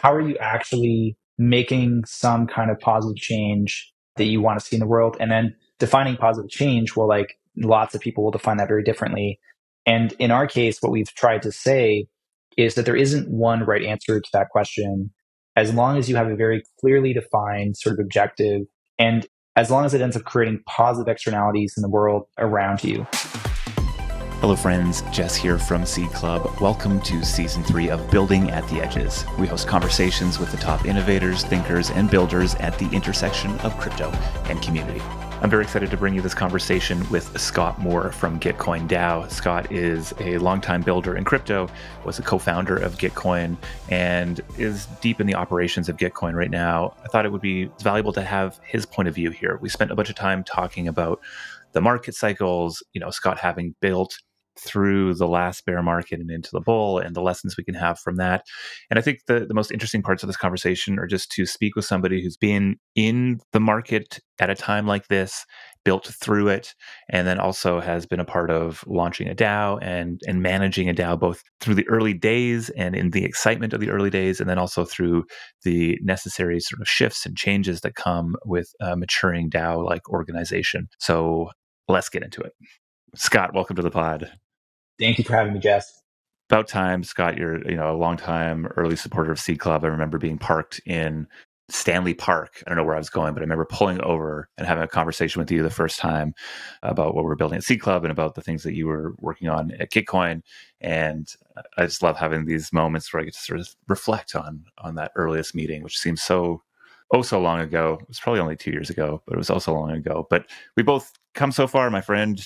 how are you actually making some kind of positive change that you want to see in the world? And then defining positive change, well, like lots of people will define that very differently. And in our case, what we've tried to say is that there isn't one right answer to that question, as long as you have a very clearly defined sort of objective, and as long as it ends up creating positive externalities in the world around you. Hello friends, Jess here from Seed Club. Welcome to Season 3 of Building at the Edges. We host conversations with the top innovators, thinkers, and builders at the intersection of crypto and community. I'm very excited to bring you this conversation with Scott Moore from Gitcoin DAO. Scott is a longtime builder in crypto, was a co-founder of Gitcoin, and is deep in the operations of Gitcoin right now. I thought it would be valuable to have his point of view here. We spent a bunch of time talking about the market cycles, Scott having built through the last bear market and into the bull, and the lessons we can have from that. And I think the most interesting parts of this conversation are just to speak with somebody who's been in the market at a time like this, built through it, and then also has been a part of launching a DAO and managing a DAO, both through the early days and in the excitement of the early days, and then also through the necessary sort of shifts and changes that come with a maturing DAO-like organization. So let's get into it. Scott, welcome to the pod. Thank you for having me, Jess. About time, Scott. You're a longtime early supporter of Seed Club. I remember being parked in Stanley Park. I don't know where I was going, but I remember pulling over and having a conversation with you the first time about what we were building at Seed Club and about the things that you were working on at Gitcoin. And I just love having these moments where I get to sort of reflect on that earliest meeting, which seems so long ago. It was probably only 2 years ago, but it was also long ago. But we both come so far, my friend.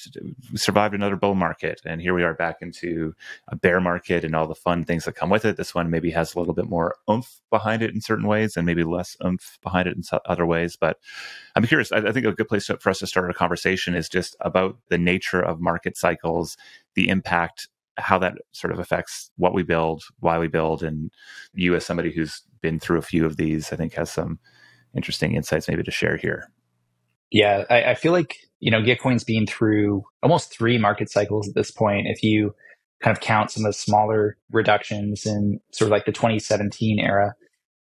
We survived another bull market, and here we are back into a bear market and all the fun things that come with it. This one maybe has a little bit more oomph behind it in certain ways, and maybe less oomph behind it in other ways. But I'm curious. I think a good place for us to start a conversation is just about the nature of market cycles, the impact, how that sort of affects what we build, why we build. And you, as somebody who's been through a few of these, I think has some interesting insights maybe to share here. Yeah, I feel like, Gitcoin's been through almost 3 market cycles at this point, if you kind of count some of the smaller reductions in sort of like the 2017 era.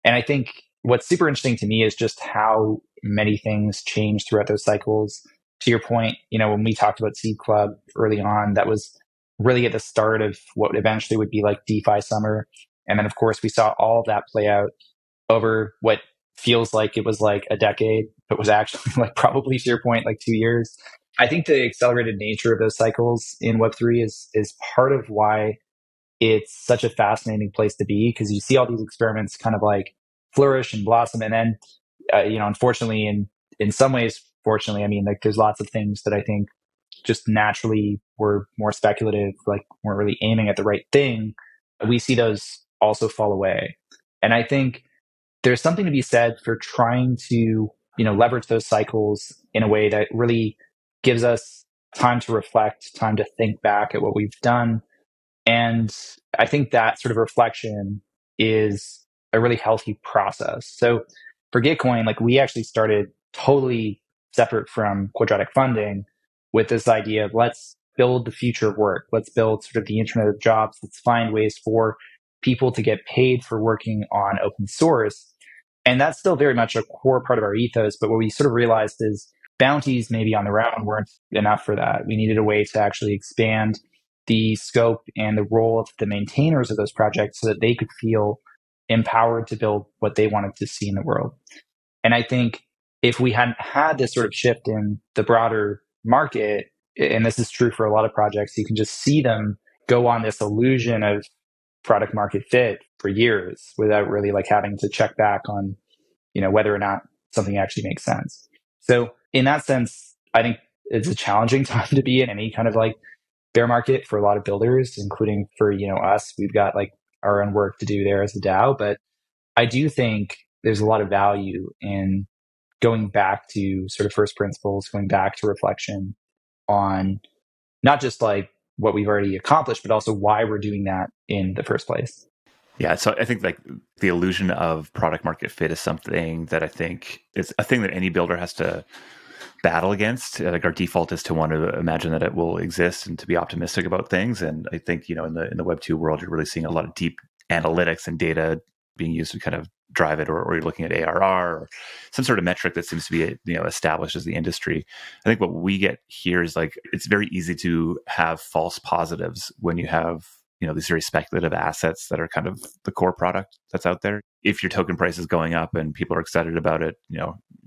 And I think what's super interesting to me is just how many things change throughout those cycles. To your point, when we talked about Seed Club early on, that was really at the start of what eventually would be like DeFi summer. And then, of course, we saw all of that play out over what feels like it was like a decade, but was actually like probably, to your point, like 2 years. I think the accelerated nature of those cycles in Web3 is part of why it's such a fascinating place to be, because you see all these experiments kind of like flourish and blossom. And then, unfortunately, in some ways, fortunately, I mean, like there's lots of things that I think just naturally were more speculative, like weren't really aiming at the right thing. We see those also fall away. And I think there's something to be said for trying to, leverage those cycles in a way that really gives us time to reflect, time to think back at what we've done. And I think that sort of reflection is a really healthy process. So for Gitcoin, like we actually started totally separate from quadratic funding with this idea of let's build the future of work. Let's build sort of the internet of jobs. Let's find ways for people to get paid for working on open source. And that's still very much a core part of our ethos. But what we sort of realized is bounties maybe on their own weren't enough for that. We needed a way to actually expand the scope and the role of the maintainers of those projects so that they could feel empowered to build what they wanted to see in the world. And I think if we hadn't had this sort of shift in the broader market, and this is true for a lot of projects, you can just see them go on this illusion of product market fit for years without really like having to check back on, whether or not something actually makes sense. So in that sense, I think it's a challenging time to be in any kind of like bear market for a lot of builders, including for, us. We've got like our own work to do there as a DAO, but I do think there's a lot of value in going back to sort of first principles, going back to reflection on not just like what we've already accomplished, but also why we're doing that in the first place. Yeah, so I think like the illusion of product market fit is something that I think is a thing that any builder has to battle against. Like our default is to want to imagine that it will exist and to be optimistic about things. And I think, in the Web2 world, you're really seeing a lot of deep analytics and data being used to kind of drive it, or you're looking at ARR or some sort of metric that seems to be established as the industry. I think what we get here is like it's very easy to have false positives when you have these very speculative assets that are kind of the core product that's out there. If your token price is going up and people are excited about it,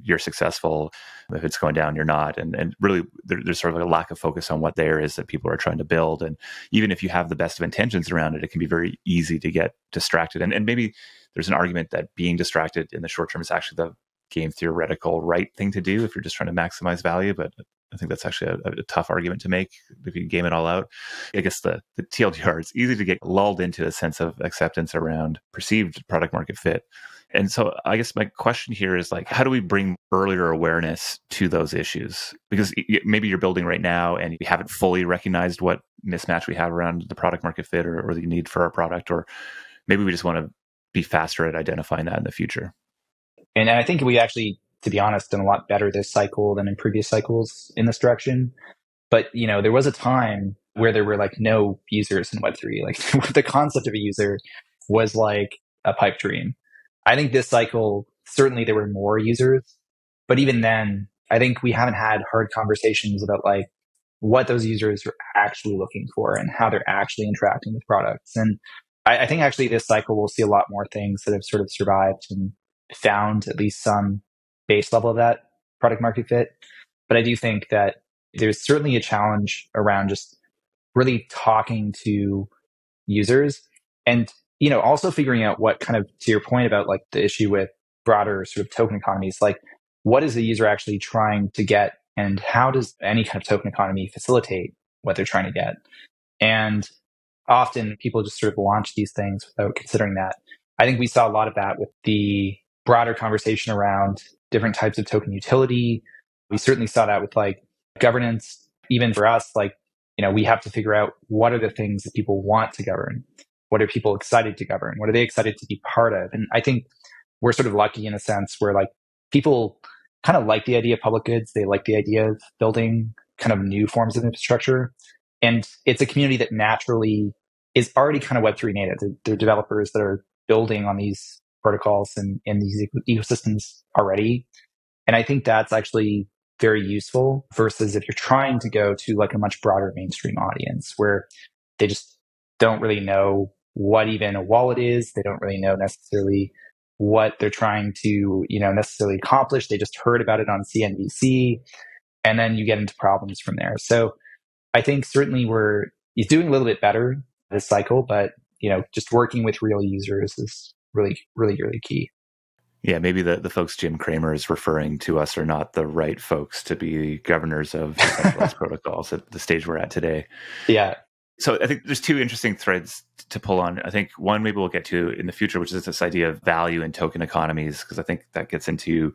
you're successful. If it's going down, you're not. And really, there's sort of a lack of focus on what there is that people are trying to build. And even if you have the best of intentions around it, it can be very easy to get distracted. And maybe there's an argument that being distracted in the short term is actually the game theoretical right thing to do if you're just trying to maximize value. But I think that's actually a tough argument to make if you game it all out. I guess the TLDR, it's easy to get lulled into a sense of acceptance around perceived product market fit. And so I guess my question here is like, how do we bring earlier awareness to those issues? Because maybe you're building right now and you haven't fully recognized what mismatch we have around the product market fit or the need for our product, or maybe we just want to be faster at identifying that in the future. And I think we actually, to be honest, done a lot better this cycle than in previous cycles in this direction. But, there was a time where there were like no users in Web3. Like the concept of a user was like a pipe dream. I think this cycle, certainly there were more users, but even then, I think we haven't had hard conversations about like what those users are actually looking for and how they're actually interacting with products. And I think actually this cycle we'll see a lot more things that have sort of survived and found at least some base level of that product market fit. But I do think that there's certainly a challenge around just really talking to users and, also figuring out what kind of, to your point about like the issue with broader sort of token economies, like what is the user actually trying to get and how does any kind of token economy facilitate what they're trying to get? And often people just sort of launch these things without considering that. I think we saw a lot of that with the broader conversation around different types of token utility. We certainly saw that with like governance. Even for us, like, we have to figure out what are the things that people want to govern? What are people excited to govern? What are they excited to be part of? And I think we're sort of lucky in a sense where like people kind of like the idea of public goods. They like the idea of building kind of new forms of infrastructure. And it's a community that naturally is already kind of Web3 native. They're developers that are building on these protocols and these ecosystems already. And I think that's actually very useful versus if you're trying to go to like a much broader mainstream audience where they just don't really know what even a wallet is. They don't really know necessarily what they're trying to, necessarily accomplish. They just heard about it on CNBC, and then you get into problems from there. So I think certainly he's doing a little bit better this cycle, but, just working with real users is really, really, really key. Yeah, maybe the folks Jim Cramer is referring to us are not the right folks to be governors of decentralized protocols at the stage we're at today. Yeah. So I think there's two interesting threads to pull on. I think one maybe we'll get to in the future, which is this idea of value in token economies, because I think that gets into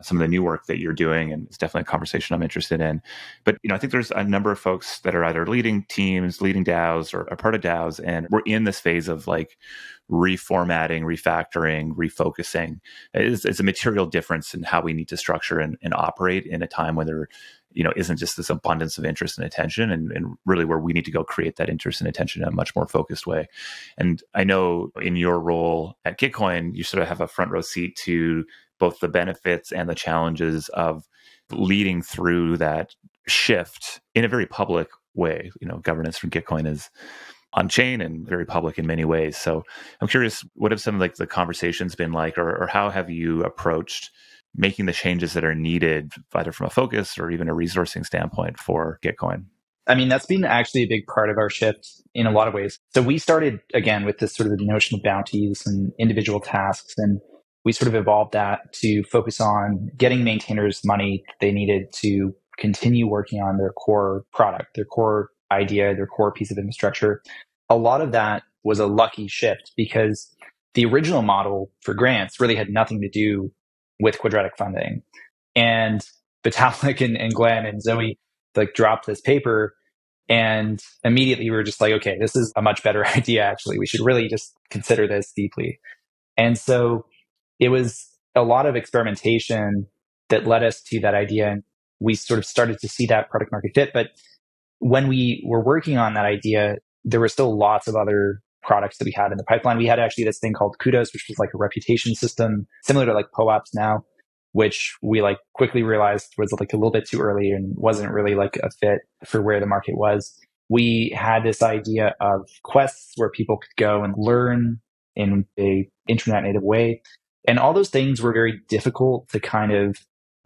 some of the new work that you're doing, and it's definitely a conversation I'm interested in. But I think there's a number of folks that are either leading teams, leading DAOs, or are part of DAOs, and we're in this phase of like reformatting, refactoring, refocusing. It's a material difference in how we need to structure and operate in a time when there isn't just this abundance of interest and attention, and really where we need to go create that interest and attention in a much more focused way. And I know in your role at Gitcoin, you sort of have a front row seat to both the benefits and the challenges of leading through that shift in a very public way. Governance from Gitcoin is on chain and very public in many ways. So I'm curious, what have some of like the conversations been like, or how have you approached making the changes that are needed, either from a focus or even a resourcing standpoint for Gitcoin? I mean, that's been actually a big part of our shift in a lot of ways. So we started again with this sort of notion of bounties and individual tasks, and we sort of evolved that to focus on getting maintainers money they needed to continue working on their core product, their core idea, their core piece of infrastructure. A lot of that was a lucky shift because the original model for grants really had nothing to do with quadratic funding. And Vitalik and Glenn and Zoe like dropped this paper, and immediately we were just like, okay, this is a much better idea. Actually, we should really just consider this deeply. And so it was a lot of experimentation that led us to that idea. And we sort of started to see that product market fit. But when we were working on that idea, there were still lots of other products that we had in the pipeline. We had actually this thing called Kudos, which was like a reputation system similar to like POAPs now, which we like quickly realized was like a little bit too early and wasn't really like a fit for where the market was. We had this idea of quests where people could go and learn in a internet native way. And all those things were very difficult to kind of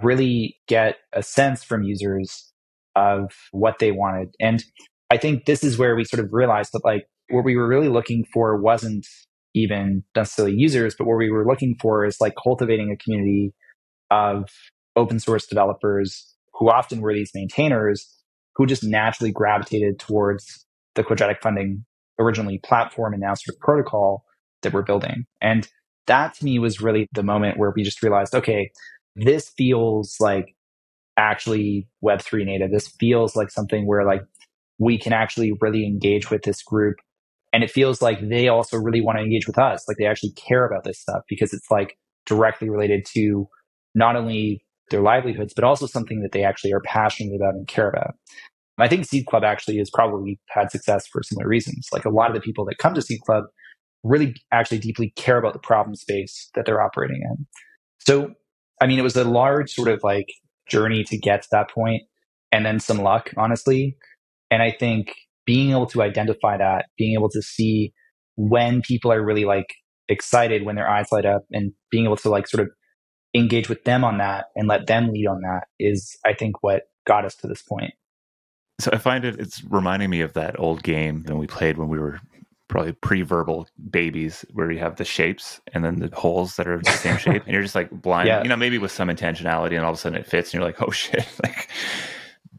really get a sense from users of what they wanted. And I think this is where we sort of realized that like what we were really looking for wasn't even necessarily users, but what we were looking for is like cultivating a community of open source developers who often were these maintainers who just naturally gravitated towards the quadratic funding originally platform and now sort of protocol that we're building. And that to me was really the moment where we just realized, okay, this feels like actually Web3 native. This feels like something where like we can actually really engage with this group. And it feels like they also really want to engage with us. Like they actually care about this stuff because it's like directly related to not only their livelihoods, but also something that they actually are passionate about and care about. I think Seed Club actually has probably had success for similar reasons. Like a lot of the people that come to Seed Club really actually deeply care about the problem space that they're operating in. So, I mean, it was a large sort of like journey to get to that point and then some luck, honestly. And I think being able to identify that, being able to see when people are really like excited, when their eyes light up, and being able to like sort of engage with them on that and let them lead on that is, I think, what got us to this point. So I find it's reminding me of that old game that we played when we were probably pre-verbal babies, where you have the shapes and then the holes that are the same shape, and you're just like blind, Yeah. maybe with some intentionality, and all of a sudden it fits, and you're like, oh shit, like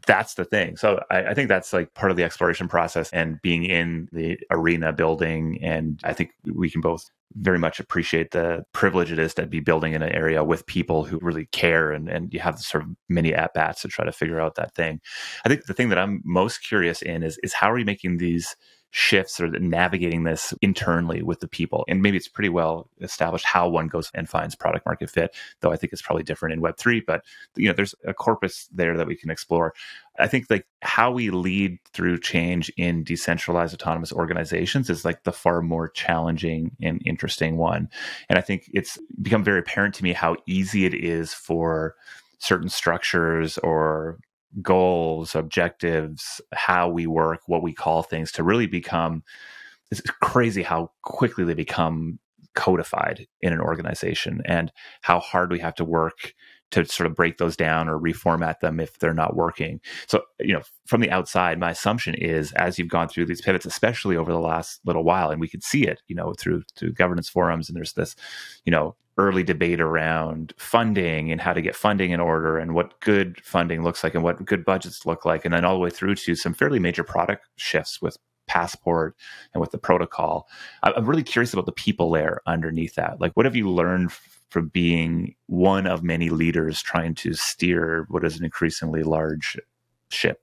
that's the thing. So I think that's like part of the exploration process and being in the arena building. And I think we can both very much appreciate the privilege it is to be building in an area with people who really care, and you have sort of many at-bats to try to figure out that thing. I think the thing that I'm most curious in is how are you making these shifts or navigating this internally with the people? And maybe it's pretty well established how one goes and finds product market fit, though I think it's probably different in Web3, but there's a corpus there that we can explore. I think like how we lead through change in decentralized autonomous organizations is like the far more challenging and interesting one. And I think it's become very apparent to me how easy it is for certain structures or goals, objectives, how we work, what we call things to really become, it's crazy how quickly they become codified in an organization and how hard we have to work to sort of break those down or reformat them if they're not working. So, from the outside, my assumption is as you've gone through these pivots, especially over the last little while, and we could see it, through governance forums, and there's this, early debate around funding and how to get funding in order and what good funding looks like and what good budgets look like. And then all the way through to some fairly major product shifts with Passport and with the protocol. I'm really curious about the people layer underneath that. Like, what have you learned from being one of many leaders trying to steer what is an increasingly large ship?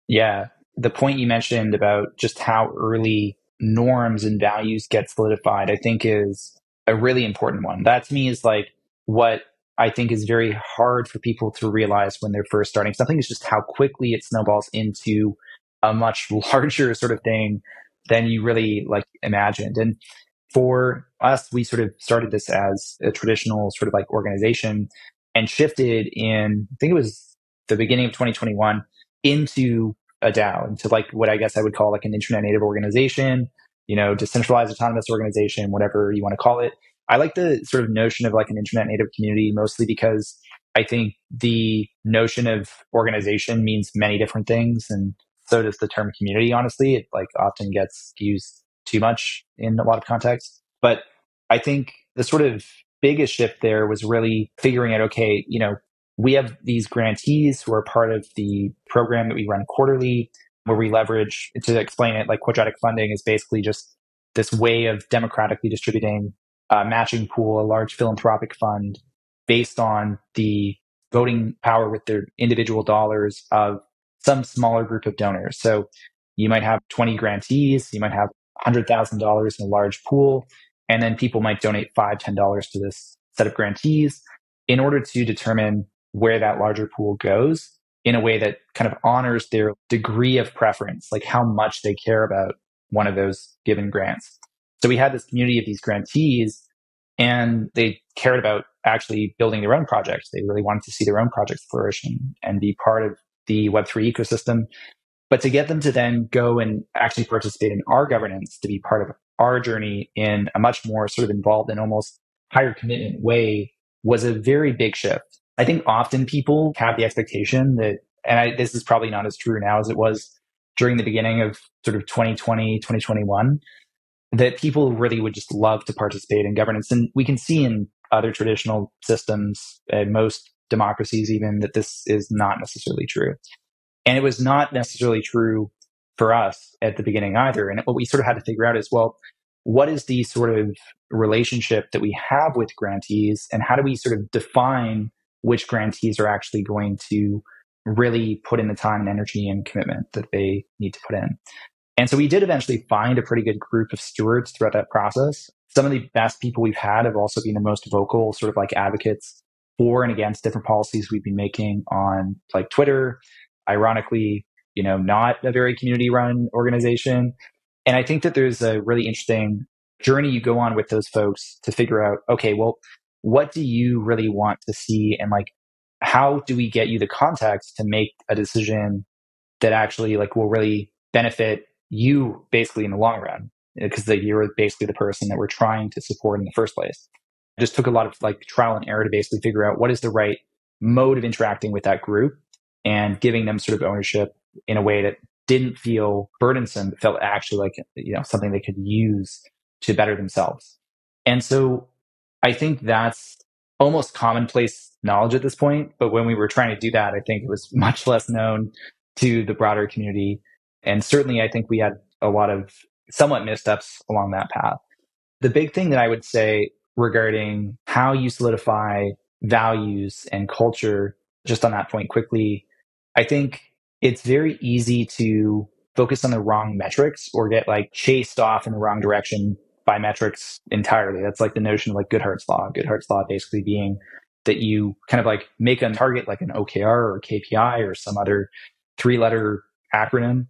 Yeah. The point you mentioned about just how early norms and values get solidified, I think is a really important one. That to me is like what I think is very hard for people to realize when they're first starting something, is just how quickly it snowballs into a much larger sort of thing than you really like imagined. And for us, we sort of started this as a traditional sort of like organization and shifted in, I think it was the beginning of 2021 into a DAO, into like what I guess I would call like an internet native organization, decentralized autonomous organization, whatever you want to call it. I like the sort of notion of like an internet native community mostly because I think the notion of organization means many different things. And so does the term community, honestly. It like often gets used too much in a lot of contexts. But I think the sort of biggest shift there was really figuring out, okay, we have these grantees who are part of the program that we run quarterly, where we leverage, to explain it, like quadratic funding is basically just this way of democratically distributing a matching pool, a large philanthropic fund based on the voting power with their individual dollars of some smaller group of donors. So you might have 20 grantees, you might have $100,000 in a large pool, and then people might donate $5, $10 to this set of grantees in order to determine where that larger pool goes in a way that kind of honors their degree of preference, like how much they care about one of those given grants. So we had this community of these grantees, and they cared about actually building their own projects. They really wanted to see their own projects flourish and be part of the Web3 ecosystem. But to get them to then go and actually participate in our governance, to be part of our journey in a much more sort of involved and almost higher commitment way, was a very big shift. I think often people have the expectation that, this is probably not as true now as it was during the beginning of sort of 2020, 2021, that people really would just love to participate in governance. And we can see in other traditional systems, most democracies even, that this is not necessarily true. And it was not necessarily true for us at the beginning either. And what we sort of had to figure out is, well, what is the sort of relationship that we have with grantees, and how do we sort of define which grantees are actually going to really put in the time and energy and commitment that they need to put in? And so we did eventually find a pretty good group of stewards throughout that process. Some of the best people we've had have also been the most vocal, sort of like advocates for and against different policies we've been making on like Twitter. Ironically, not a very community run organization. And I think that there's a really interesting journey you go on with those folks to figure out, okay, well, what do you really want to see? And like, how do we get you the context to make a decision that actually like will really benefit you basically in the long run? Because you're basically the person that we're trying to support in the first place. It just took a lot of like trial and error to basically figure out what is the right mode of interacting with that group and giving them sort of ownership in a way that didn't feel burdensome, but felt actually like, something they could use to better themselves. And so I think that's almost commonplace knowledge at this point. But when we were trying to do that, I think it was much less known to the broader community. And certainly I think we had a lot of somewhat missteps along that path. The big thing that I would say regarding how you solidify values and culture, just on that point quickly, I think it's very easy to focus on the wrong metrics or get like chased off in the wrong direction by metrics entirely. That's like the notion of like Goodhart's law. Goodhart's law basically being that you kind of like make a target like an OKR or KPI or some other 3-letter acronym,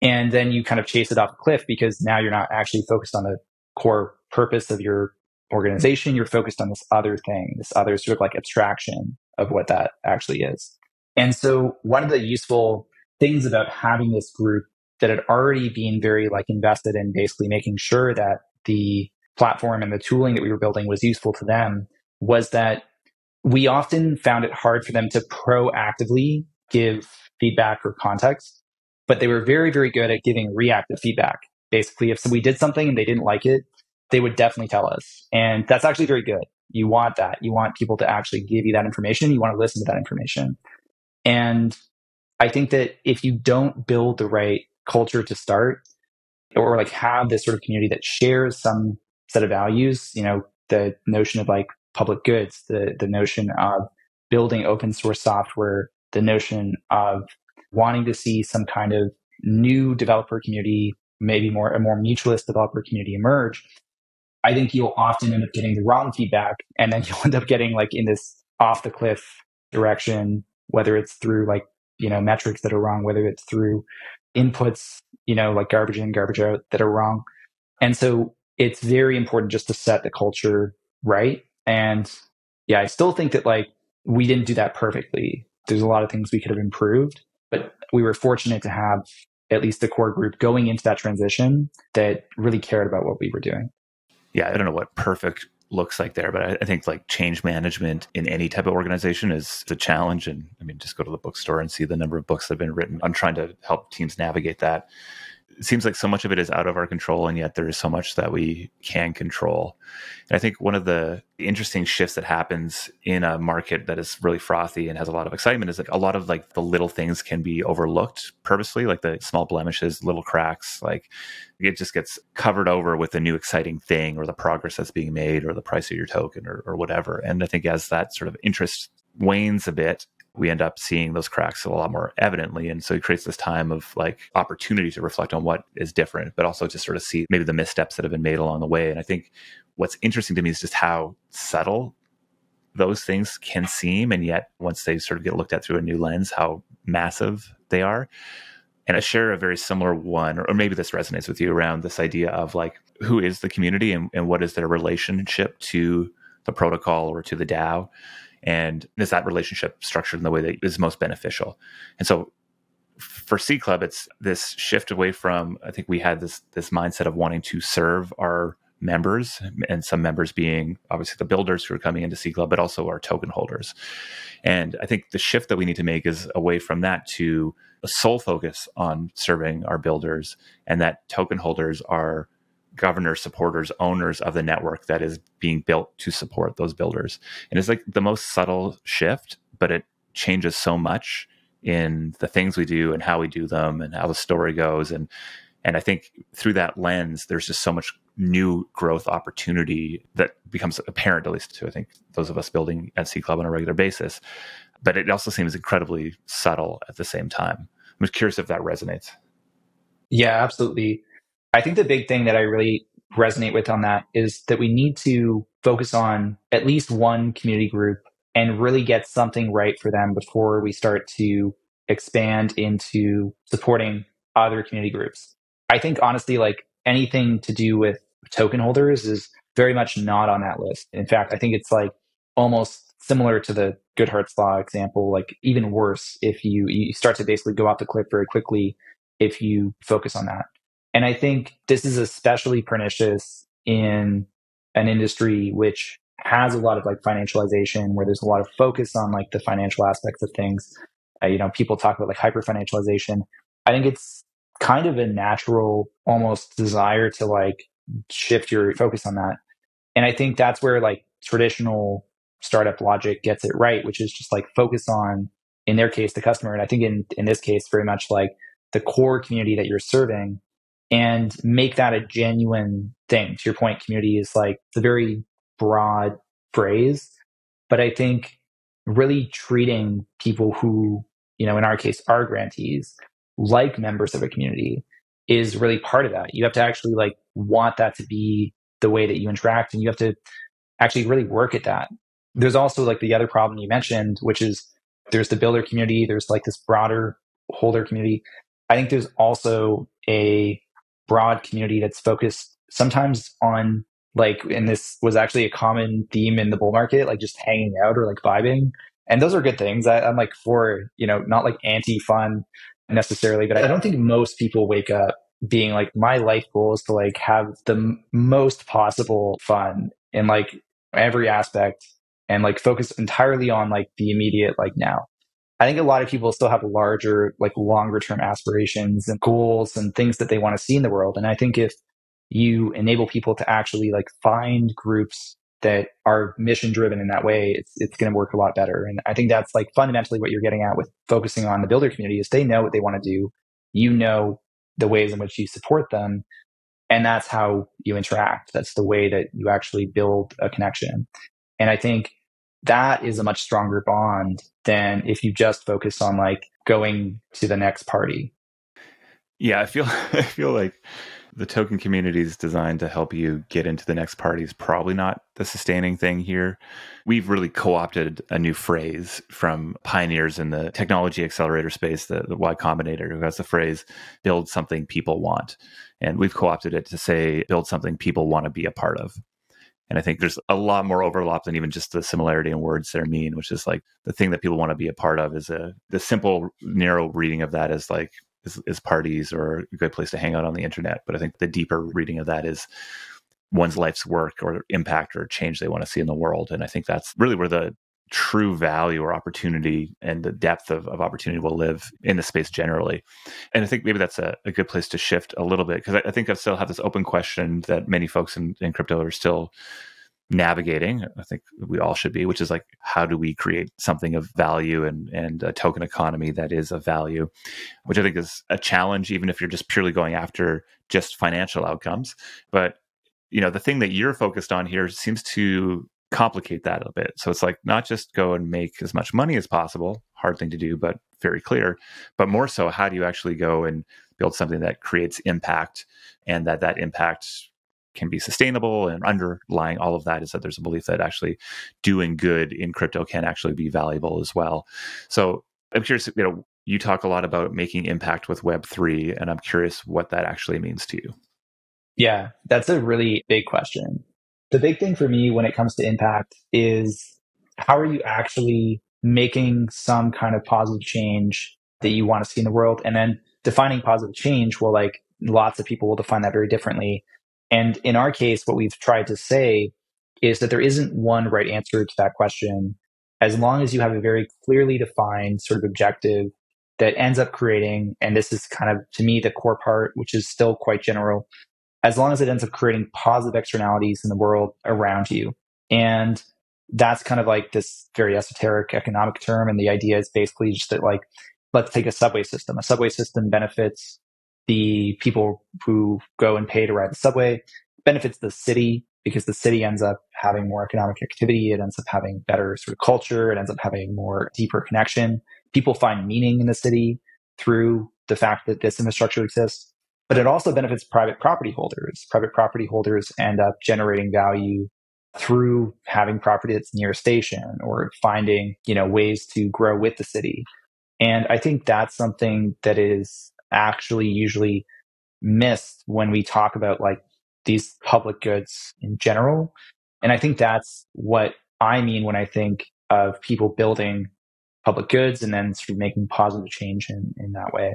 and then you kind of chase it off a cliff because now you're not actually focused on the core purpose of your organization. You're focused on this other thing, this other sort of like abstraction of what that actually is. And so one of the useful things about having this group that had already been very like invested in basically making sure that the platform and the tooling that we were building was useful to them was that we often found it hard for them to proactively give feedback or context, but they were very, very good at giving reactive feedback. Basically, if we did something and they didn't like it, they would definitely tell us. And that's actually very good. You want that. You want people to actually give you that information. You want to listen to that information. And I think that if you don't build the right culture to start, or like have this sort of community that shares some set of values, the notion of like public goods, the notion of building open source software, the notion of wanting to see some kind of new developer community, maybe a more mutualist developer community emerge, I think you'll often end up getting the wrong feedback. And then you'll end up getting like in this off the cliff direction, whether it's through like, metrics that are wrong, whether it's through inputs, like garbage in, garbage out that are wrong. And so it's very important just to set the culture right. And yeah, I still think that like we didn't do that perfectly. There's a lot of things we could have improved, but we were fortunate to have at least the core group going into that transition that really cared about what we were doing. Yeah, I don't know what perfect looks like there, but I think like change management in any type of organization is a challenge. And I mean, just go to the bookstore and see the number of books that have been written on trying to help teams navigate that. It seems like so much of it is out of our control, and yet there is so much that we can control. And I think one of the interesting shifts that happens in a market that is really frothy and has a lot of excitement is like a lot of like the little things can be overlooked purposely, like the small blemishes, little cracks, like it just gets covered over with a new exciting thing or the progress that's being made or the price of your token or whatever. And I think as that sort of interest wanes a bit, we end up seeing those cracks a lot more evidently. And so it creates this time of like opportunity to reflect on what is different, but also to sort of see maybe the missteps that have been made along the way. And I think what's interesting to me is just how subtle those things can seem. And yet once they sort of get looked at through a new lens, how massive they are. And I share a very similar one, or maybe this resonates with you around this idea of like who is the community and what is their relationship to the protocol or to the DAO, and is that relationship structured in the way that is most beneficial. And so for C Club, it's this shift away from, I think we had this mindset of wanting to serve our members, and some members being obviously the builders who are coming into C Club, but also our token holders. And I think the shift that we need to make is away from that to a sole focus on serving our builders, and that token holders are governors, supporters, owners of the network that is being built to support those builders. And it's like the most subtle shift, but it changes so much in the things we do and how we do them and how the story goes. And I think through that lens, there's just so much new growth opportunity that becomes apparent, at least to, I think, those of us building at C Club on a regular basis. But it also seems incredibly subtle at the same time. I'm just curious if that resonates. Yeah, absolutely. I think the big thing that I really resonate with on that is that we need to focus on at least one community group and really get something right for them before we start to expand into supporting other community groups. I think honestly, like anything to do with token holders is very much not on that list. In fact, I think it's like almost similar to the Goodhart's Law example, like even worse if you start to basically go off the cliff very quickly if you focus on that. And I think this is especially pernicious in an industry which has a lot of like financialization, where there's a lot of focus on like the financial aspects of things. People talk about like hyper financialization. I think it's kind of a natural almost desire to like shift your focus on that. And I think that's where like traditional startup logic gets it right, which is just like focus on, in their case, the customer. And I think in this case, very much like the core community that you're serving, and make that a genuine thing. To your point, community is like, it's a very broad phrase, but I think really treating people who, in our case, are grantees, like members of a community is really part of that. You have to actually like want that to be the way that you interact, and you have to actually really work at that. There's also like the other problem you mentioned, which is there's the builder community, there's like this broader holder community. I think there's also a broad community that's focused sometimes on like, and this was actually a common theme in the bull market, like just hanging out or like vibing. And those are good things. I'm like for, not like anti-fun necessarily, but I don't think most people wake up being like, my life goal is to like have the most possible fun in like every aspect and like focus entirely on like the immediate, like now. I think a lot of people still have larger, like longer term aspirations and goals and things that they want to see in the world. And I think if you enable people to actually like find groups that are mission driven in that way, it's going to work a lot better. And I think that's like fundamentally what you're getting at with focusing on the builder community is they know what they want to do. The ways in which you support them, and that's how you interact. That's the way that you actually build a connection. And I think that is a much stronger bond than if you just focus on like going to the next party. Yeah, I feel like the token community is designed to help you get into the next party is probably not the sustaining thing here. We've really co-opted a new phrase from pioneers in the technology accelerator space, the Y Combinator, who has the phrase, build something people want. And we've co-opted it to say, build something people want to be a part of. And I think there's a lot more overlap than even just the similarity in words there mean, which is like the thing that people want to be a part of is the simple, narrow reading of that is like, is parties or a good place to hang out on the internet. But I think the deeper reading of that is one's life's work or impact or change they want to see in the world. And I think that's really where the true value or opportunity and the depth of opportunity will live in the space generally. And I think maybe that's a good place to shift a little bit, because I think I still have this open question that many folks in crypto are still navigating. I think we all should be, which is like, how do we create something of value and a token economy that is of value, which I think is a challenge, even if you're just purely going after just financial outcomes. But, the thing that you're focused on here seems to complicate that a bit. So it's like, not just go and make as much money as possible, hard thing to do, but very clear, but more so, how do you actually go and build something that creates impact, and that impact can be sustainable, and underlying all of that is that there's a belief that actually doing good in crypto can actually be valuable as well. So I'm curious, you talk a lot about making impact with Web3, and I'm curious what that actually means to you. Yeah, that's a really big question. The big thing for me when it comes to impact is how are you actually making some kind of positive change that you want to see in the world? And then defining positive change, well, like lots of people will define that very differently. And in our case, what we've tried to say is that there isn't one right answer to that question. As long as you have a very clearly defined sort of objective that ends up creating, and this is kind of to me the core part, which is still quite general, as long as it ends up creating positive externalities in the world around you. And that's kind of like this very esoteric economic term. And the idea is basically just that, like, let's take a subway system. A subway system benefits the people who go and pay to ride the subway, benefits the city because the city ends up having more economic activity. It ends up having better sort of culture. It ends up having more deeper connection. People find meaning in the city through the fact that this infrastructure exists. But it also benefits private property holders. Private property holders end up generating value through having property that's near a station or finding, ways to grow with the city. And I think that's something that is actually usually missed when we talk about like these public goods in general. And I think that's what I mean when I think of people building public goods and then sort of making positive change in that way.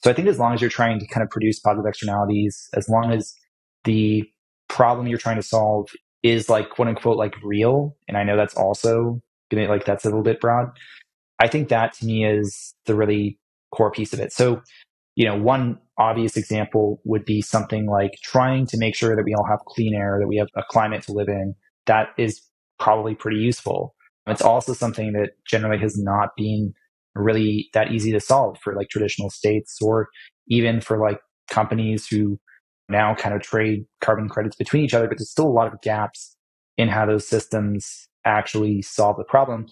So I think as long as you're trying to kind of produce positive externalities, as long as the problem you're trying to solve is like quote unquote like real, and I know that's also like that's a little bit broad. I think that to me is the really core piece of it. So, one obvious example would be something like trying to make sure that we all have clean air, that we have a climate to live in. That is probably pretty useful. It's also something that generally has not been really that easy to solve for like traditional states or even for like companies who now kind of trade carbon credits between each other, but there's still a lot of gaps in how those systems actually solve the problem,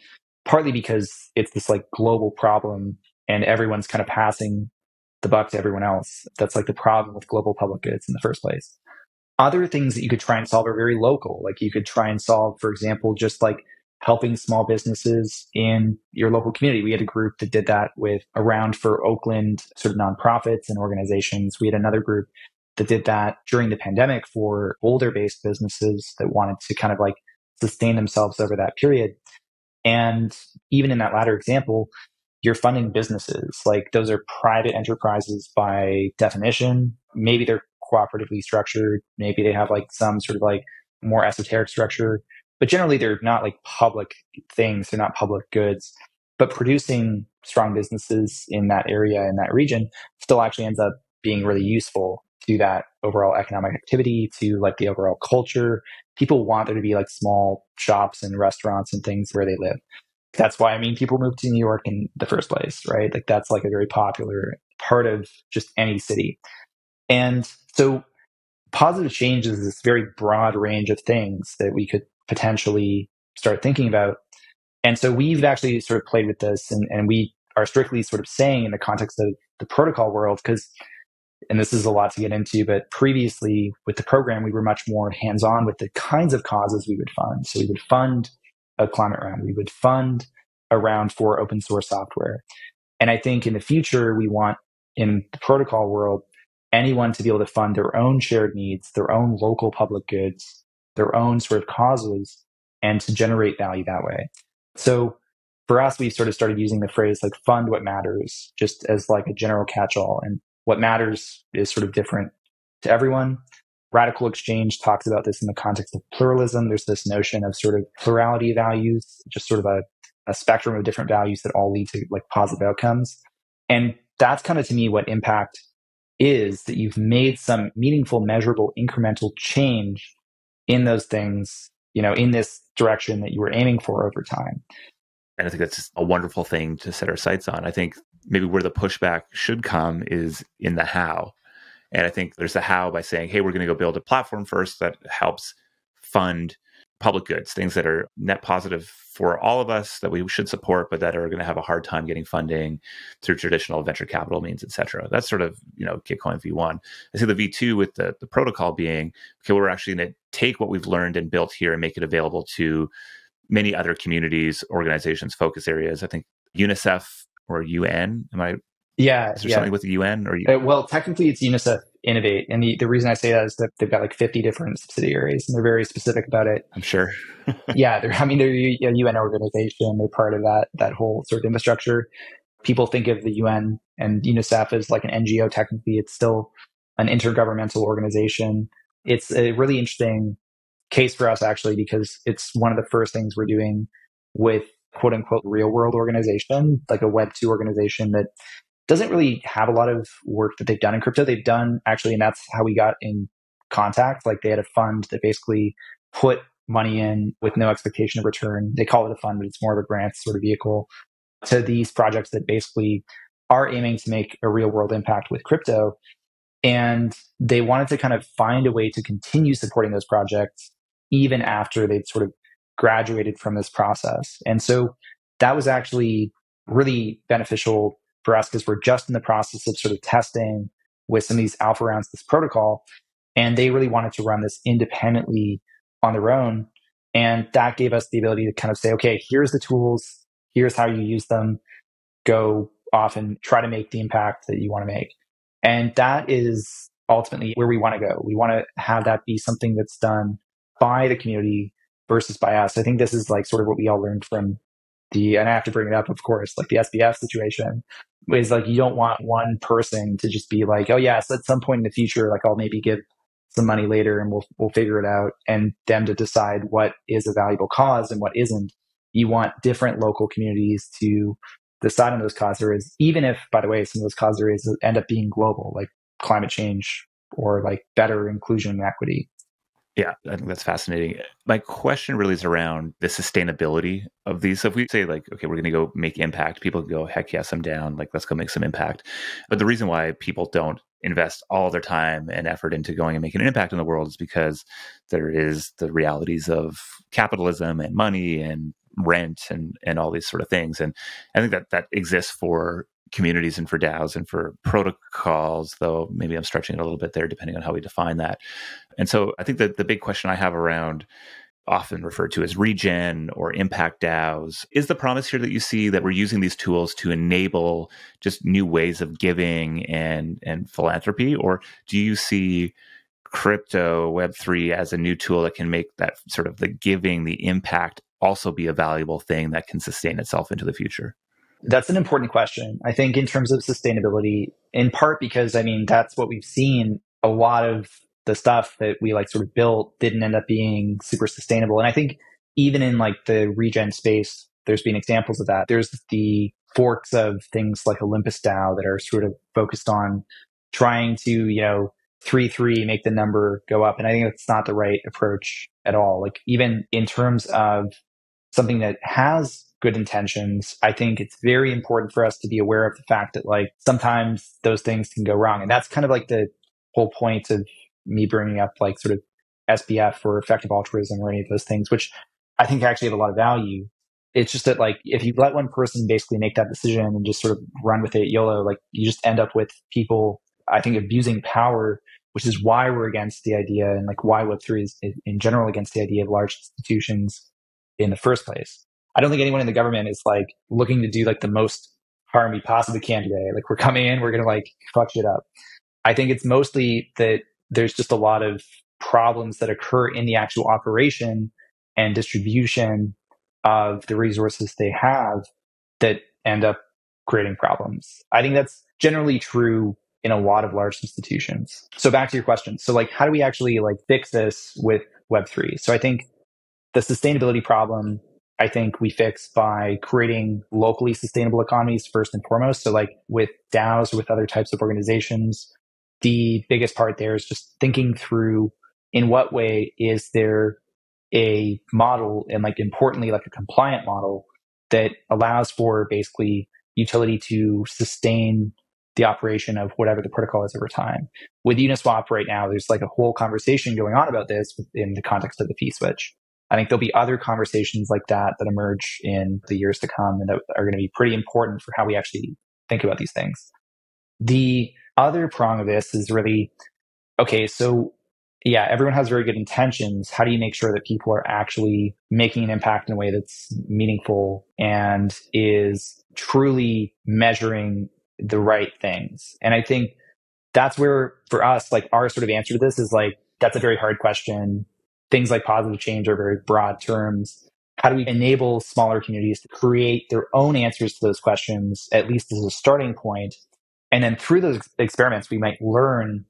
partly because it's this like global problem and everyone's kind of passing the buck to everyone else. That's like the problem with global public goods in the first place. Other things that you could try and solve are very local. Like you could try and solve, for example, just like helping small businesses in your local community. We had a group that did that with around for Oakland sort of nonprofits and organizations. We had another group that did that during the pandemic for Boulder-based businesses that wanted to kind of like sustain themselves over that period. And even in that latter example, you're funding businesses. Like those are private enterprises by definition. Maybe they're cooperatively structured. Maybe they have like some sort of like more esoteric structure, but generally they're not like public things. They're not public goods, but producing strong businesses in that area, in that region still actually ends up being really useful to that overall economic activity, to like the overall culture. People want there to be like small shops and restaurants and things where they live. That's why, people move to New York in the first place, right? Like that's like a very popular part of just any city. And so positive change is this very broad range of things that we could potentially start thinking about. And so we've actually sort of played with this and we are strictly sort of saying in the context of the protocol world, because, and this is a lot to get into, but previously with the program, we were much more hands-on with the kinds of causes we would fund. So we would fund a climate round. We would fund a round for open source software. And I think in the future, we want in the protocol world, anyone to be able to fund their own shared needs, their own local public goods, their own sort of causes, and to generate value that way. So for us, we've sort of started using the phrase like fund what matters, just as like a general catch-all. And what matters is sort of different to everyone. Radical Exchange talks about this in the context of pluralism. There's this notion of sort of plurality of values, just sort of a spectrum of different values that all lead to like positive outcomes. And that's kind of to me what impact is, that you've made some meaningful, measurable, incremental change in those things, in this direction that you were aiming for over time. And I think that's a wonderful thing to set our sights on. I think maybe where the pushback should come is in the how. And I think there's the how by saying, hey, we're going to go build a platform first that helps fund public goods, things that are net positive for all of us that we should support, but that are going to have a hard time getting funding through traditional venture capital means, et cetera. That's sort of, Gitcoin V1. I see the V2 with the protocol being, okay, we're actually going to take what we've learned and built here and make it available to many other communities, organizations, focus areas. I think UNICEF or UN, am I? Yeah. Is there something with the UN or? Well, technically it's UNICEF innovate. And the reason I say that is that they've got like 50 different subsidiaries and they're very specific about it. I'm sure. Yeah, they're a UN organization. They're part of that whole sort of infrastructure. People think of the UN and UNICEF as like an NGO. Technically, it's still an intergovernmental organization. It's a really interesting case for us actually, because it's one of the first things we're doing with quote unquote real world organization, like a Web2 organization that doesn't really have a lot of work that they've done in crypto. They've done actually, and that's how we got in contact. Like they had a fund that basically put money in with no expectation of return. They call it a fund, but it's more of a grant sort of vehicle to these projects that basically are aiming to make a real world impact with crypto. And they wanted to kind of find a way to continue supporting those projects even after they'd sort of graduated from this process. And so that was actually really beneficial for us because we're just in the process of sort of testing with some of these alpha rounds, this protocol. And they really wanted to run this independently on their own. And that gave us the ability to kind of say, okay, here's the tools, here's how you use them, go off and try to make the impact that you want to make. And that is ultimately where we want to go. We want to have that be something that's done by the community versus by us. I think this is like sort of what we all learned from and I have to bring it up, of course, like the SBF situation is like, you don't want one person to just be like, oh yes, at some point in the future, like I'll maybe give some money later and we'll figure it out, and them to decide what is a valuable cause and what isn't. You want different local communities to decide on those cause areas, even if, by the way, some of those cause areas end up being global, like climate change or like better inclusion and equity. Yeah, I think that's fascinating. My question really is around the sustainability of these. So if we say like, okay, we're going to go make impact, people go, heck yes, I'm down. Like, let's go make some impact. But the reason why people don't invest all their time and effort into going and making an impact in the world is because there is the realities of capitalism and money and rent and all these sort of things. And I think that exists for communities and for DAOs and for protocols, though maybe I'm stretching it a little bit there depending on how we define that. And so I think that the big question I have around, often referred to as regen or impact DAOs, is the promise here that you see that we're using these tools to enable just new ways of giving and philanthropy? Or do you see crypto Web3 as a new tool that can make that sort of the giving, the impact also be a valuable thing that can sustain itself into the future? That's an important question. I think in terms of sustainability, in part because, I mean, that's what we've seen. A lot of the stuff that we like sort of built didn't end up being super sustainable. And I think even in like the regen space, there's been examples of that. There's the forks of things like Olympus DAO that are sort of focused on trying to, 3-3, make the number go up. And I think that's not the right approach at all. Like even in terms of something that has good intentions, I think it's very important for us to be aware of the fact that like sometimes those things can go wrong. And that's kind of like the whole point of me bringing up like sort of SBF or effective altruism or any of those things, which I think actually have a lot of value. It's just that like if you let one person basically make that decision and just sort of run with it YOLO, like you just end up with people, I think, abusing power, which is why we're against the idea, and like why Web3 is in general against the idea of large institutions in the first place. I don't think anyone in the government is like looking to do like the most harm we possibly can today. Like we're coming in, we're going to like fuck shit up. I think it's mostly that there's just a lot of problems that occur in the actual operation and distribution of the resources they have that end up creating problems. I think that's generally true in a lot of large institutions. So back to your question. So like, how do we actually like fix this with Web3? So I think the sustainability problem, I think we fix by creating locally sustainable economies first and foremost. So like with DAOs or with other types of organizations, the biggest part there is just thinking through in what way is there a model, and like importantly, like a compliant model that allows for basically utility to sustain the operation of whatever the protocol is over time. With Uniswap right now, there's like a whole conversation going on about this in the context of the fee switch. I think there'll be other conversations like that emerge in the years to come and that are going to be pretty important for how we actually think about these things. The other prong of this is really, okay, so yeah, everyone has very good intentions. How do you make sure that people are actually making an impact in a way that's meaningful and is truly measuring the right things? And I think that's where for us, like our sort of answer to this is like, that's a very hard question. Things like positive change are very broad terms. How do we enable smaller communities to create their own answers to those questions, at least as a starting point? And then through those experiments, we might learn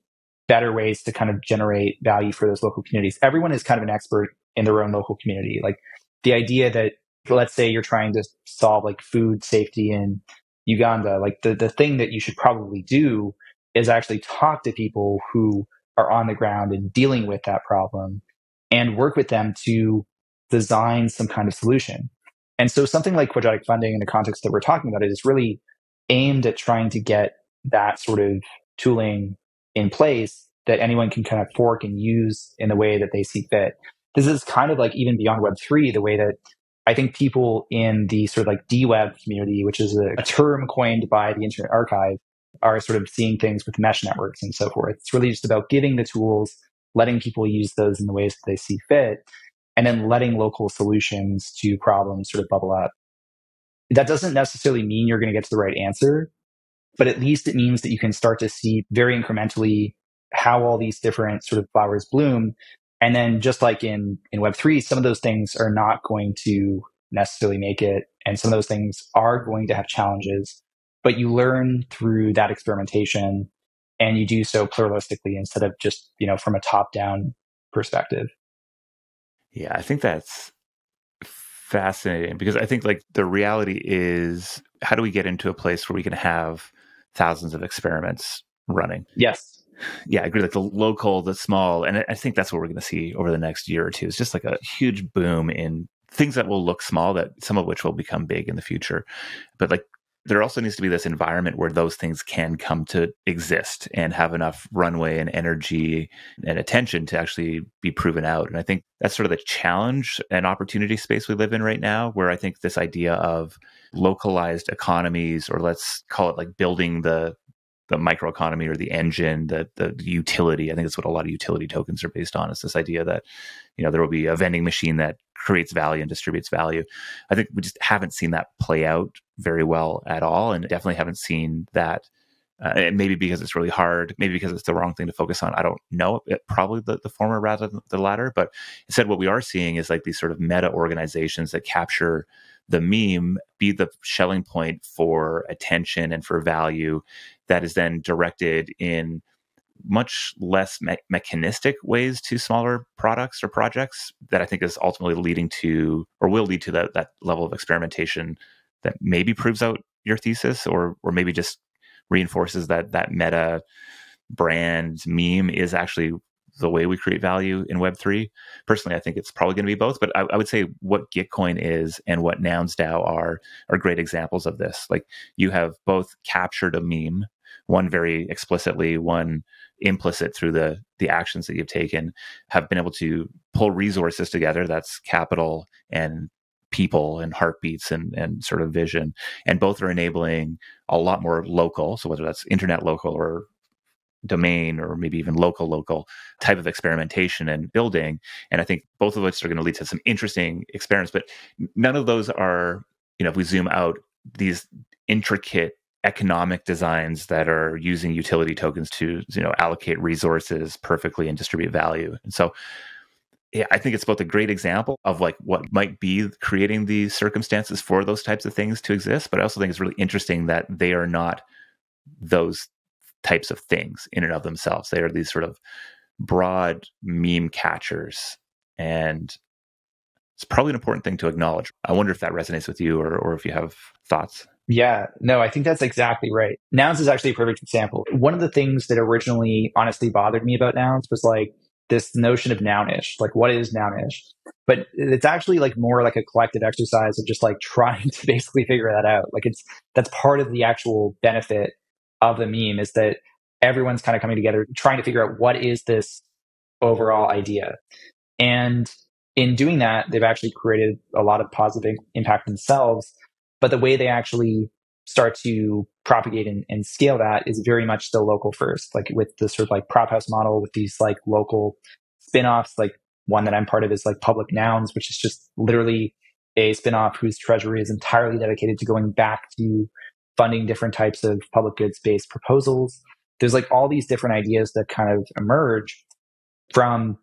better ways to kind of generate value for those local communities. Everyone is kind of an expert in their own local community. Like the idea that, let's say you're trying to solve like food safety in Uganda, like the thing that you should probably do is actually talk to people who are on the ground and dealing with that problem and work with them to design some kind of solution. And so something like quadratic funding in the context that we're talking about it is really aimed at trying to get that sort of tooling in place that anyone can kind of fork and use in the way that they see fit. This is kind of like even beyond Web3, the way that I think people in the sort of like DWeb community, which is a term coined by the Internet Archive, are sort of seeing things with mesh networks and so forth. It's really just about giving the tools, letting people use those in the ways that they see fit, and then letting local solutions to problems sort of bubble up. That doesn't necessarily mean you're going to get to the right answer, but at least it means that you can start to see very incrementally how all these different sort of flowers bloom. And then just like in Web3, some of those things are not going to necessarily make it. And some of those things are going to have challenges, but you learn through that experimentation and you do so pluralistically instead of just, from a top down perspective. Yeah, I think that's fascinating because I think like the reality is, how do we get into a place where we can have thousands of experiments running? Yes. Yeah, I agree. Like the local, the small, and I think that's what we're going to see over the next year or two. It's just like a huge boom in things that will look small, that some of which will become big in the future. But like there also needs to be this environment where those things can come to exist and have enough runway and energy and attention to actually be proven out. And I think that's sort of the challenge and opportunity space we live in right now, where I think this idea of localized economies, or let's call it like building the microeconomy or the engine, the utility. I think that's what a lot of utility tokens are based on. It's this idea that, there will be a vending machine that creates value and distributes value. I think we just haven't seen that play out very well at all. And definitely haven't seen that, maybe because it's really hard, maybe because it's the wrong thing to focus on. I don't know. Probably the former rather than the latter. But instead, what we are seeing is like these sort of meta organizations that capture the meme, be the Schelling point for attention and for value that is then directed in much less mechanistic ways to smaller products or projects, that I think is ultimately leading to, or will lead to, that level of experimentation that maybe proves out your thesis, or maybe just reinforces that meta brand meme is actually the way we create value in Web3. Personally, I think it's probably going to be both, but I would say what Gitcoin is and what Nouns DAO are great examples of this. Like you have both captured a meme, one very explicitly, one implicit through the actions that you've taken, have been able to pull resources together, that's capital and people and heartbeats and sort of vision, and both are enabling a lot more local, so whether that's internet local or domain or maybe even local type of experimentation and building. And I think both of which are going to lead to some interesting experiments, but none of those are, if we zoom out, these intricate economic designs that are using utility tokens to, allocate resources perfectly and distribute value. And so, yeah, I think it's both a great example of like what might be creating the circumstances for those types of things to exist, but I also think it's really interesting that they are not those types of things in and of themselves. They are these sort of broad meme catchers, and it's probably an important thing to acknowledge. I wonder if that resonates with you, or if you have thoughts. Yeah, no, I think that's exactly right. Nouns is actually a perfect example. One of the things that originally honestly bothered me about Nouns was like this notion of nounish, like what is nounish? But it's actually like more like a collective exercise of just like trying to basically figure that out. Like that's part of the actual benefit of the meme, is that everyone's kind of coming together, trying to figure out what is this overall idea. And in doing that, they've actually created a lot of positive impact themselves. But the way they actually start to propagate and scale that is very much still local first, like with the sort of like prop house model with these like local spin-offs. Like one that I'm part of is like Public Nouns, which is just literally a spin-off whose treasury is entirely dedicated to going back to funding different types of public goods-based proposals. there's like all these different ideas that kind of emerge from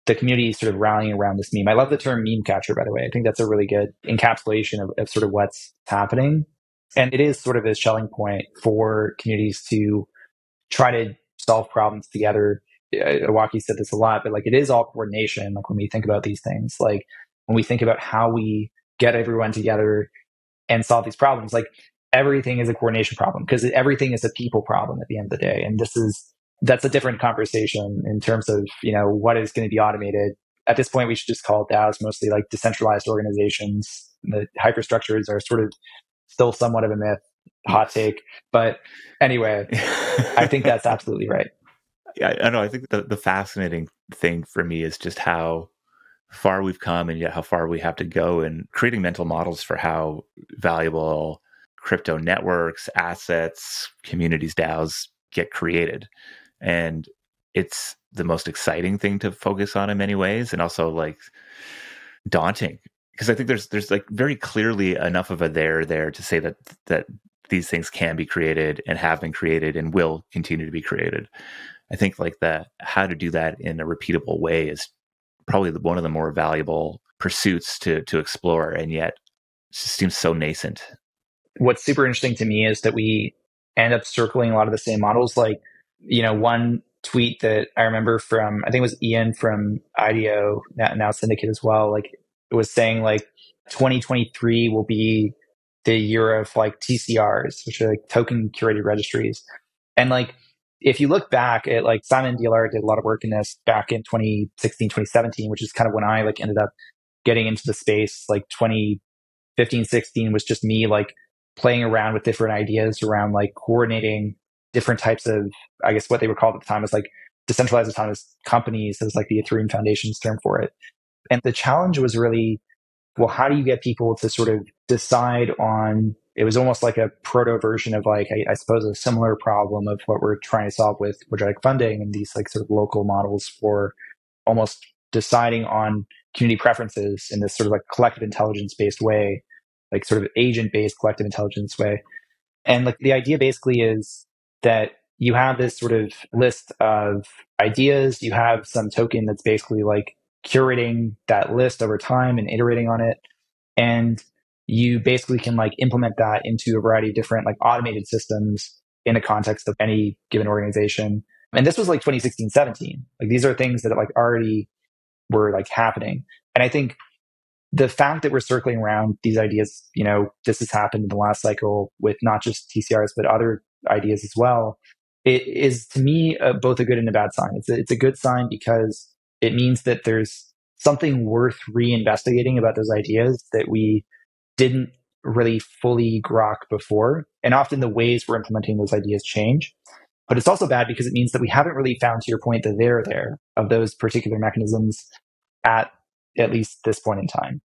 the community sort of rallying around this meme. I love the term meme catcher, by the way. I think that's a really good encapsulation of sort of what's happening. And it is sort of a shelling point for communities to try to solve problems together. Iwaki said this a lot, but like it is all coordination. Like when we think about these things, like when we think about how we get everyone together and solve these problems, like everything is a coordination problem because everything is a people problem at the end of the day. And that's a different conversation in terms of, what is going to be automated. At this point, we should just call it DAOs, mostly like decentralized organizations. The hyperstructures are sort of still somewhat of a myth, hot take. But anyway, I think that's absolutely right. Yeah, I know. I think the fascinating thing for me is just how far we've come and yet how far we have to go in creating mental models for how valuable crypto networks, assets, communities, DAOs get created. And it's the most exciting thing to focus on in many ways, and also like daunting, because I think there's like very clearly enough of a there to say that these things can be created and have been created and will continue to be created. I think like how to do that in a repeatable way is probably one of the more valuable pursuits to explore, and yet it just seems so nascent. What's super interesting to me is that we end up circling a lot of the same models. Like, one tweet that I remember from, I think it was Ian from IDEO, now Syndicate as well. Like it was saying like 2023 will be the year of like TCRs, which are like token curated registries. And like, if you look back at like Simon DLR did a lot of work in this back in 2016, 2017, which is kind of when I like ended up getting into the space. Like 2015, 16 was just me like playing around with different ideas around like coordinating different types of, I guess what they were called at the time was like decentralized autonomous companies. It was like the Ethereum Foundation's term for it. And the challenge was really, well, how do you get people to sort of decide on, it was almost like a proto version of like, I suppose a similar problem of what we're trying to solve with quadratic funding and these like sort of local models for almost deciding on community preferences in this sort of like collective intelligence based way, like sort of agent based collective intelligence way. And like the idea basically is that you have this sort of list of ideas, you have some token that's basically like curating that list over time and iterating on it. And you basically can like implement that into a variety of different like automated systems in the context of any given organization. And this was like 2016, 17. Like these are things that like already were like happening. And I think the fact that we're circling around these ideas, this has happened in the last cycle with not just TCRs, but other ideas as well. It is to me both a good and a bad sign. It's a good sign because it means that there's something worth reinvestigating about those ideas that we didn't really fully grok before. And often the ways we're implementing those ideas change. But it's also bad because it means that we haven't really found, to your point, the there of those particular mechanisms at least this point in time.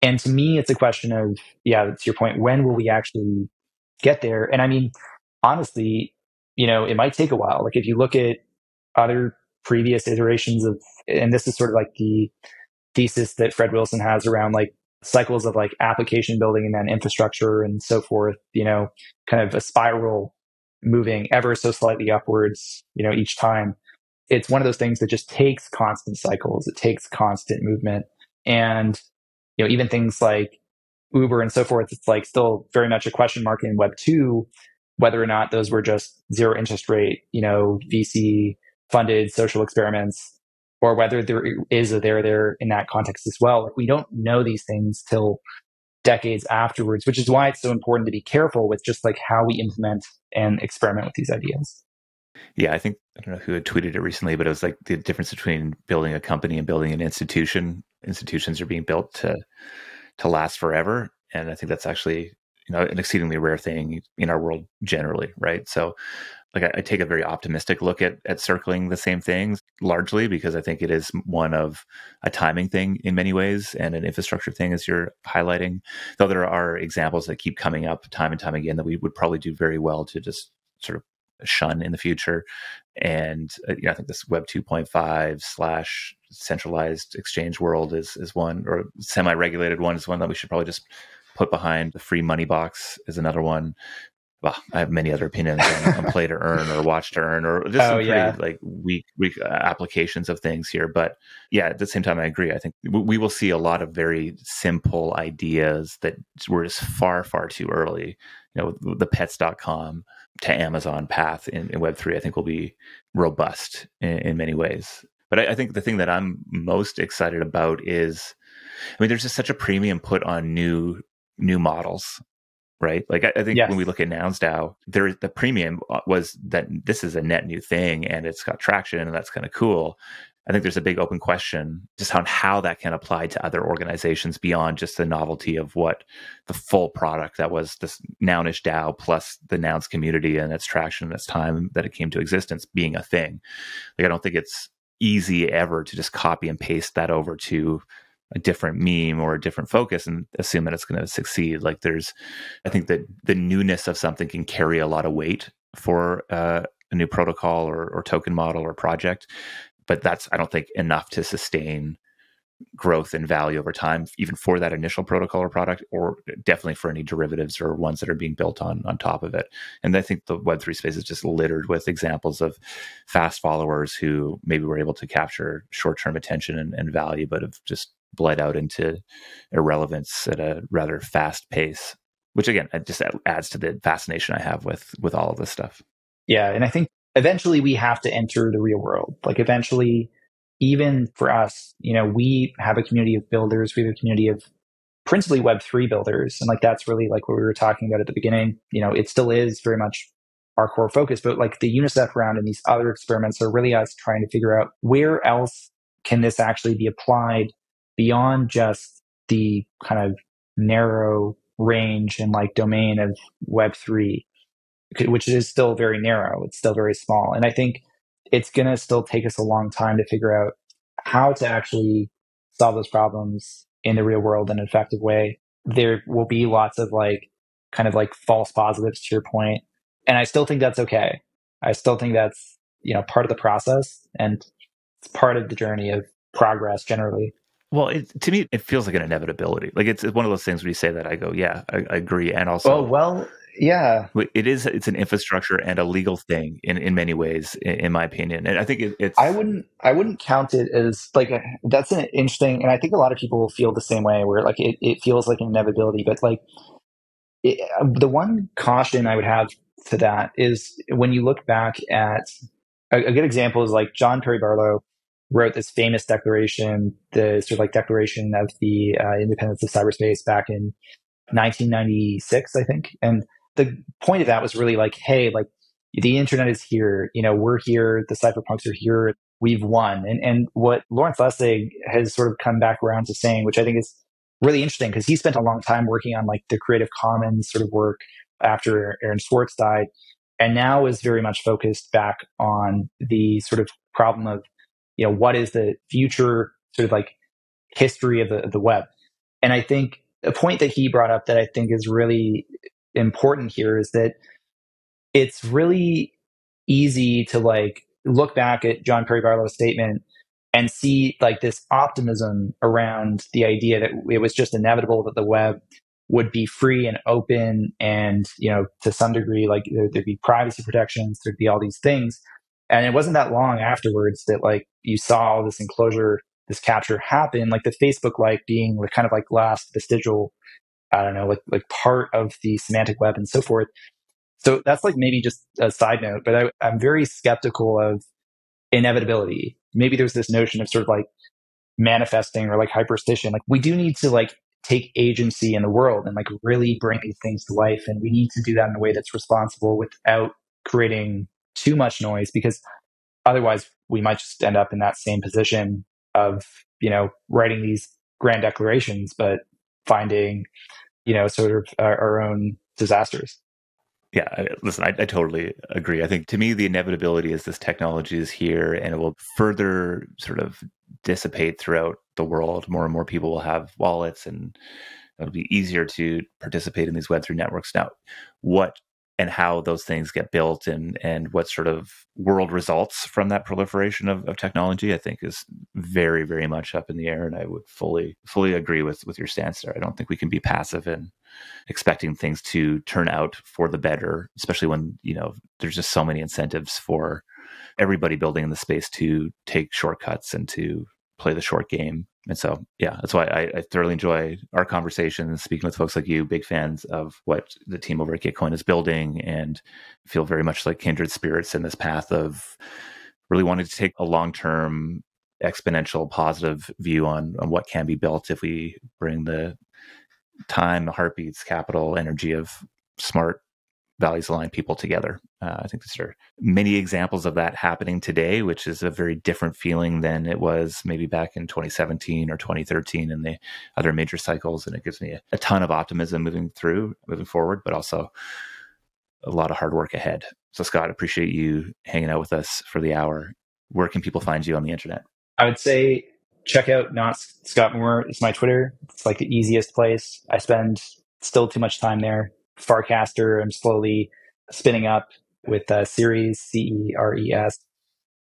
And to me, it's a question of, to your point, when will we actually get there? And I mean, honestly, it might take a while. Like if you look at other previous iterations of, and this is sort of like the thesis that Fred Wilson has around like cycles of like application building and then infrastructure and so forth, kind of a spiral moving ever so slightly upwards, each time. It's one of those things that just takes constant cycles. It takes constant movement. And, even things like Uber and so forth, it's like still very much a question mark in Web 2, whether or not those were just zero interest rate, VC funded social experiments, or whether there is a there in that context as well. Like we don't know these things till decades afterwards, which is why it's so important to be careful with just like how we implement and experiment with these ideas. Yeah, I think, I don't know who had tweeted it recently, but it was like the difference between building a company and building an institution. Institutions are being built to last forever. And I think that's actually, an exceedingly rare thing in our world generally, right? So like I take a very optimistic look at circling the same things, largely because I think it is one of a timing thing in many ways and an infrastructure thing, as you're highlighting. Though there are examples that keep coming up time and time again that we would probably do very well to just sort of shun in the future. And I think this Web 2.5 / centralized exchange world is one, or semi-regulated one is one that we should probably just put behind. The free money box is another one. well, I have many other opinions on play to earn or watch to earn or just Oh some pretty yeah. like weak applications of things here. But yeah, at the same time, I agree. I think we will see a lot of very simple ideas that were just far, far too early. The pets.com to Amazon path in Web3, I think will be robust in many ways. But I think the thing that I'm most excited about is, there's just such a premium put on new models, right? Like I think when we Yes. look at NounsDAO, the premium was that this is a net new thing and it's got traction and that's kind of cool. I think there's a big open question just on how that can apply to other organizations beyond just the novelty of what the full product that was this Nounish DAO plus the Nouns community and its traction and its time that it came to existence being a thing. Like I don't think it's easy ever to just copy and paste that over to a different meme or a different focus and assume that it's going to succeed. Like I think that the newness of something can carry a lot of weight for a new protocol or token model or project, but that's, I don't think, enough to sustain growth and value over time, even for that initial protocol or product, or definitely for any derivatives or ones that are being built on top of it. And I think the Web3 space is just littered with examples of fast followers who maybe were able to capture short-term attention and value, but have just bled out into irrelevance at a rather fast pace, which again, it just adds to the fascination I have with all of this stuff. Yeah. And I think eventually we have to enter the real world. Like eventually, even for us, we have a community of builders. We have a community of principally Web3 builders. And like, that's really like what we were talking about at the beginning. It still is very much our core focus, but like the UNICEF round and these other experiments are really us trying to figure out where else can this actually be applied beyond just the kind of narrow range and like domain of Web3, which is still very narrow. It's still very small. And I think it's going to still take us a long time to figure out how to actually solve those problems in the real world in an effective way. There will be lots of like kind of like false positives to your point. And I still think that's okay. I still think that's, part of the process and it's part of the journey of progress generally. Well, to me, it feels like an inevitability. Like it's one of those things where you say that I go, yeah, I agree. And Oh, also, well, yeah. it's an infrastructure and a legal thing in many ways, in my opinion. And I think it's. I wouldn't count it as like that's an interesting, and I think a lot of people feel the same way where like it feels like an inevitability, but like the one caution I would have to that is when you look back at a good example is like John Perry Barlow wrote this famous declaration, the sort of like Declaration of the Independence of Cyberspace back in 1996, I think. And the point of that was really like, hey, like the internet is here, we're here, the cypherpunks are here, we've won. And what Lawrence Lessig has sort of come back around to saying, which I think is really interesting because he spent a long time working on like the Creative Commons sort of work after Aaron Swartz died, and now is very much focused back on the sort of problem of, what is the future sort of like history of the web. And I think a point that he brought up that I think is really important here is that it's really easy to like look back at John Perry Barlow's statement and see like this optimism around the idea that it was just inevitable that the web would be free and open and, to some degree, like there'd be privacy protections, there'd be all these things. And it wasn't that long afterwards that like you saw all this enclosure, this capture happen, like the Facebook like being like kind of like last vestigial, I don't know, like part of the semantic web and so forth. So that's like maybe just a side note, but I'm very skeptical of inevitability. Maybe there's this notion of sort of like manifesting or like hyperstition. Like we do need to like take agency in the world and like really bring these things to life. And we need to do that in a way that's responsible without creating too much noise, because otherwise we might just end up in that same position of, writing these grand declarations, but finding, sort of our own disasters. Yeah, listen, I totally agree. I think to me, the inevitability is this technology is here and it will further sort of dissipate throughout the world. More and more people will have wallets and it'll be easier to participate in these Web3 networks. Now, what and how those things get built and what sort of world results from that proliferation of technology, I think is very, very much up in the air. And I would fully agree with your stance there. I don't think we can be passive in expecting things to turn out for the better, especially when, there's just so many incentives for everybody building in the space to take shortcuts and to play the short game. And so, yeah, that's why I thoroughly enjoy our conversations, speaking with folks like you, big fans of what the team over at Gitcoin is building, and feel very much like kindred spirits in this path of really wanting to take a long-term, exponential, positive view on what can be built if we bring the time, the heartbeats, capital, energy of smart, values-aligned people together. I think there are many examples of that happening today, which is a very different feeling than it was maybe back in 2017 or 2013 and the other major cycles. And it gives me a ton of optimism moving forward, but also a lot of hard work ahead. So Scott, appreciate you hanging out with us for the hour. Where can people find you on the internet? I would say check out Not Scott Moore. It's my Twitter. It's like the easiest place. I spend still too much time there. Farcaster, I'm slowly spinning up with Ceres, CERES.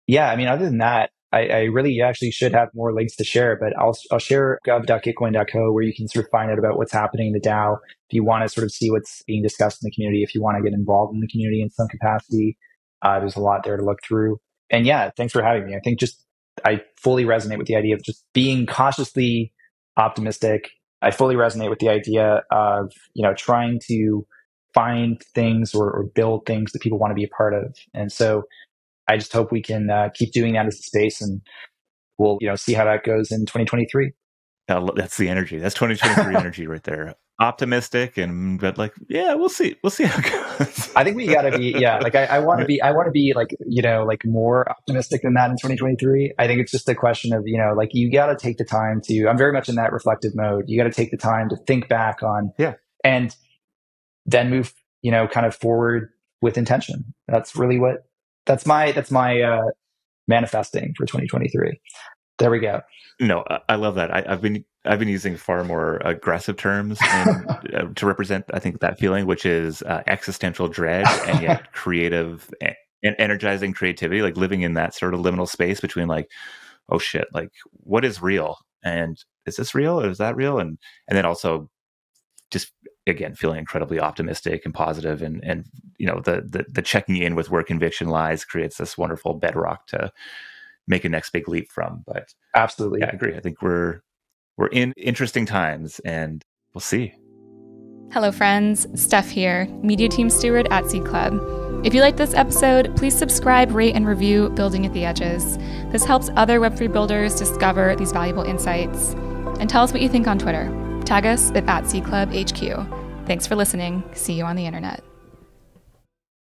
Yeah, I mean, other than that, I really actually should have more links to share, but I'll share gov.gitcoin.co where you can sort of find out about what's happening in the DAO. If you want to sort of see what's being discussed in the community, if you want to get involved in the community in some capacity, there's a lot there to look through. And yeah, thanks for having me. I think I fully resonate with the idea of just being cautiously optimistic. I fully resonate with the idea of, trying to find things or build things that people want to be a part of. And so I just hope we can keep doing that as a space, and we'll, see how that goes in 2023. That's the energy. That's 2023 energy right there. Optimistic but we'll see. We'll see how it goes. I think we gotta be, I want to be like more optimistic than that in 2023. I think it's just a question of, you gotta take the time I'm very much in that reflective mode. You gotta take the time to think back on, and then move, kind of forward with intention. That's really that's my manifesting for 2023. There we go. No, I love that. I've been using far more aggressive terms to represent, I think, that feeling, which is existential dread and yet creative and energizing creativity, like living in that sort of liminal space between oh shit, what is real? And is this real or is that real? And then also just, again, feeling incredibly optimistic and positive and the checking in with where conviction lies creates this wonderful bedrock to make a next big leap from. But absolutely, yeah, I agree. I think we're in interesting times, and we'll see. Hello, friends. Steph here, Media Team Steward at Seed Club. If you like this episode, please subscribe, rate, and review Building at the Edges. This helps other Web3 builders discover these valuable insights. And tell us what you think on Twitter. Tag us at Seed Club HQ. Thanks for listening. See you on the internet.